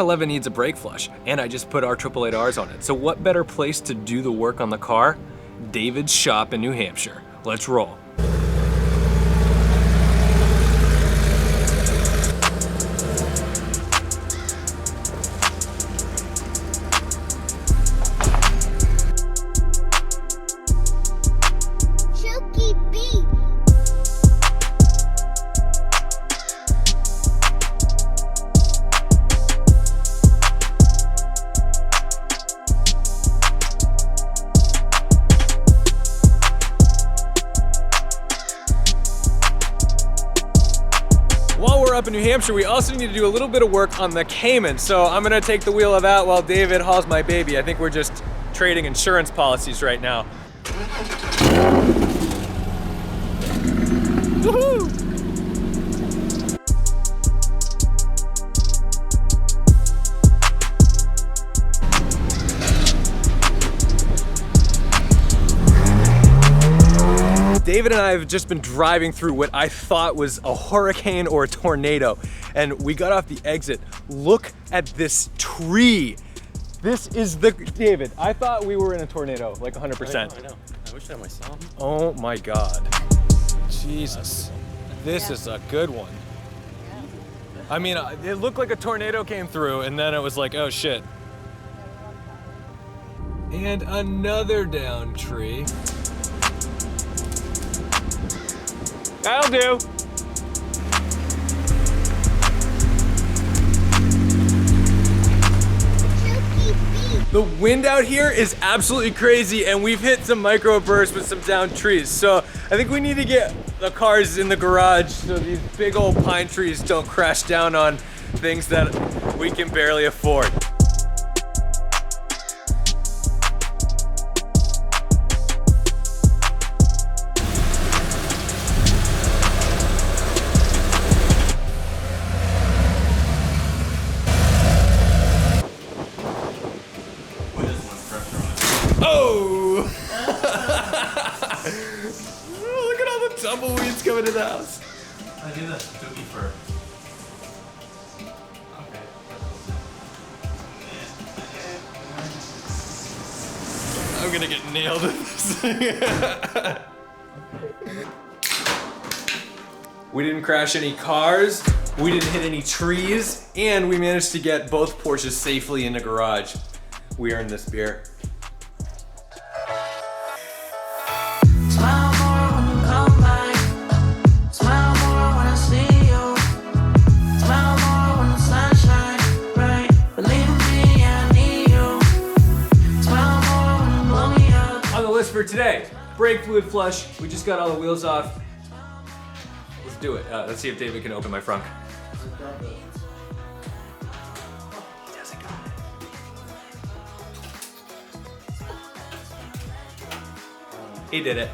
R888R needs a brake flush, and I just put R888Rs on it. So what better place to do the work on the car? David's shop in New Hampshire. Let's roll. While we're up in New Hampshire, we also need to do a little bit of work on the Cayman. So I'm gonna take the wheel of that while David hauls my baby. I think we're just trading insurance policies right now. Woohoo! David and I have just been driving through what I thought was a hurricane or a tornado, and we got off the exit. Look at this tree. This is the, David, I thought we were in a tornado, like 100%. I know. I wish I had my son. Oh my God. Jesus. This is a good one. I mean, it looked like a tornado came through, and then it was like, oh shit. And another down tree. That'll do. The wind out here is absolutely crazy, and we've hit some microbursts with some downed trees. So I think we need to get the cars in the garage so these big old pine trees don't crash down on things that we can barely afford. Oh! Look at all the tumbleweeds coming to the house. I do that dookie fur. Okay. I'm gonna get nailed in this. We didn't crash any cars, we didn't hit any trees, and we managed to get both Porsches safely in the garage. We earned this beer. For today, brake fluid flush. We just got all the wheels off. Let's do it. Let's see if David can open my frunk. He doesn't got it. He did it.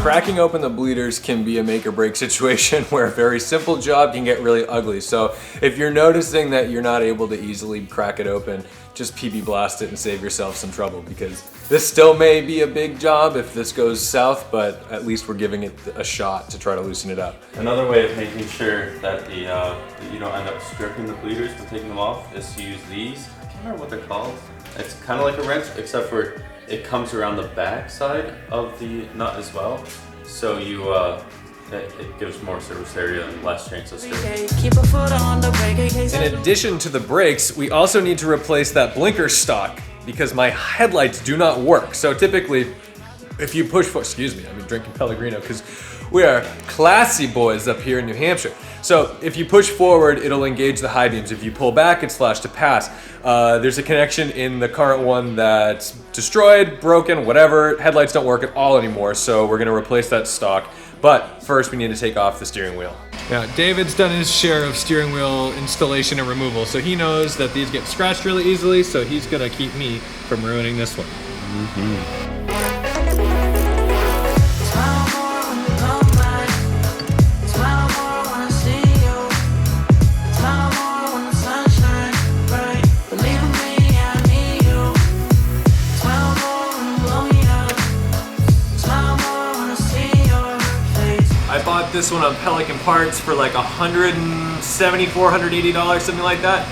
Cracking open the bleeders can be a make or break situation where a very simple job can get really ugly. So if you're noticing that you're not able to easily crack it open, just PB blast it and save yourself some trouble, because this still may be a big job if this goes south, but at least we're giving it a shot to try to loosen it up. Another way of making sure that the you don't end up stripping the bleeders when taking them off is to use these. I can't remember what they're called. It's kind of like a wrench, except for it comes around the back side of the nut as well, so you it gives more surface area and less chance of stripping. In addition to the brakes, we also need to replace that blinker stock because my headlights do not work. So typically, if you push for, excuse me, I've been drinking Pellegrino because we are classy boys up here in New Hampshire. So if you push forward, it'll engage the high beams. If you pull back, it's flash to pass. There's a connection in the current one that's destroyed, broken, whatever. Headlights don't work at all anymore, so we're gonna replace that stock. But first we need to take off the steering wheel. Now, David's done his share of steering wheel installation and removal, so he knows that these get scratched really easily, so he's gonna keep me from ruining this one. See this one on Pelican Parts for like $174, $180, something like that.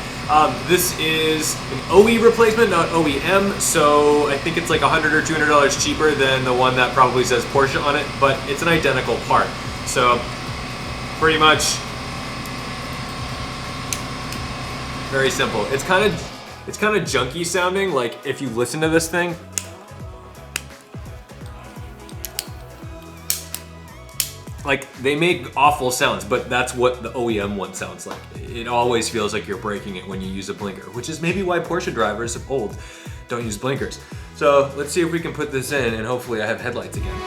This is an OE replacement, not OEM, so I think it's like $100 or $200 cheaper than the one that probably says Porsche on it, but it's an identical part. So pretty much very simple. It's kind of junky sounding, like if you listen to this thing. Like, they make awful sounds, but that's what the OEM one sounds like. It always feels like you're breaking it when you use a blinker, which is maybe why Porsche drivers of old don't use blinkers. So let's see if we can put this in, and hopefully I have headlights again.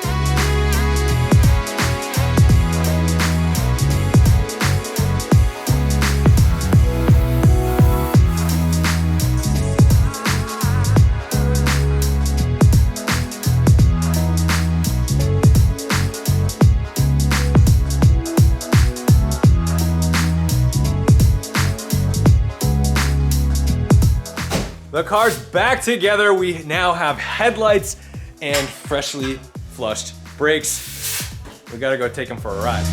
The car's back together. We now have headlights and freshly flushed brakes. We gotta go take them for a ride.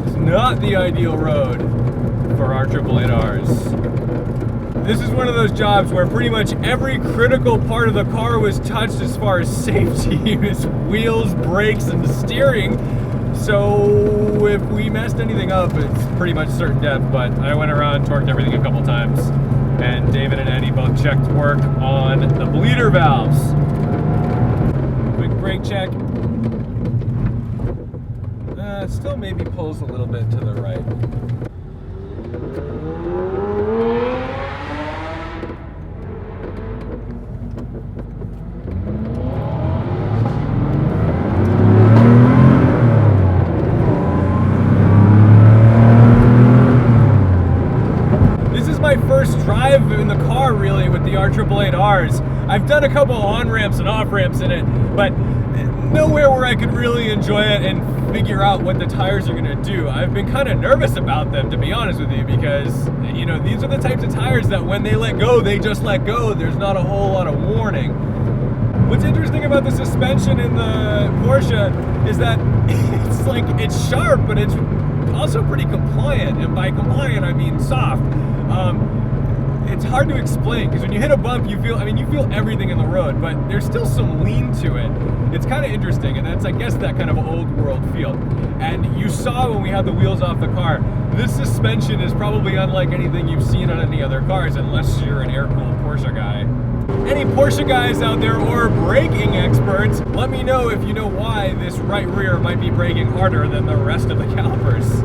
It's not the ideal road for our R888Rs. This is one of those jobs where pretty much every critical part of the car was touched as far as safety, its wheels, brakes, and the steering. So if we messed anything up, it's pretty much certain death, but I went around, torqued everything a couple times, and David and Eddy both checked work on the bleeder valves. Quick brake check. Still maybe pulls a little bit to the right. My first drive in the car really with the R888Rs. I've done a couple on-ramps and off-ramps in it, but nowhere where I could really enjoy it and figure out what the tires are gonna do. I've been kind of nervous about them, to be honest with you, because you know, these are the types of tires that when they let go, they just let go. There's not a whole lot of warning. What's interesting about the suspension in the Porsche is that it's sharp, but it's also pretty compliant, and by compliant I mean soft. It's hard to explain because when you hit a bump, you feel everything in the road, but there's still some lean to it. It's kind of interesting, and that's, I guess, that kind of old world feel. And you saw when we had the wheels off the car, this suspension is probably unlike anything you've seen on any other cars, unless you're an air-cooled Porsche guy. Any Porsche guys out there or braking experts, let me know if you know why this right rear might be braking harder than the rest of the calipers.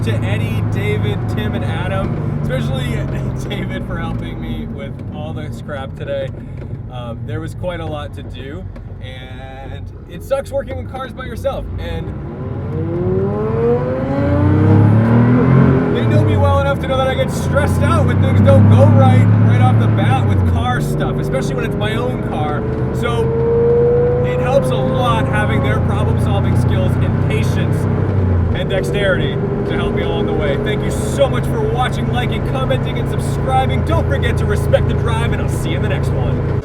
To Eddy, David, Tim, and Adam, especially David for helping me with all the scrap today. There was quite a lot to do, and it sucks working with cars by yourself. And they know me well enough to know that I get stressed out when things don't go right off the bat with car stuff, especially when it's my own car. So it helps a lot having their problem-solving skills and patience and dexterity to help me along the way. Thank you so much for watching, liking, commenting, and subscribing. Don't forget to respect the drive, and I'll see you in the next one.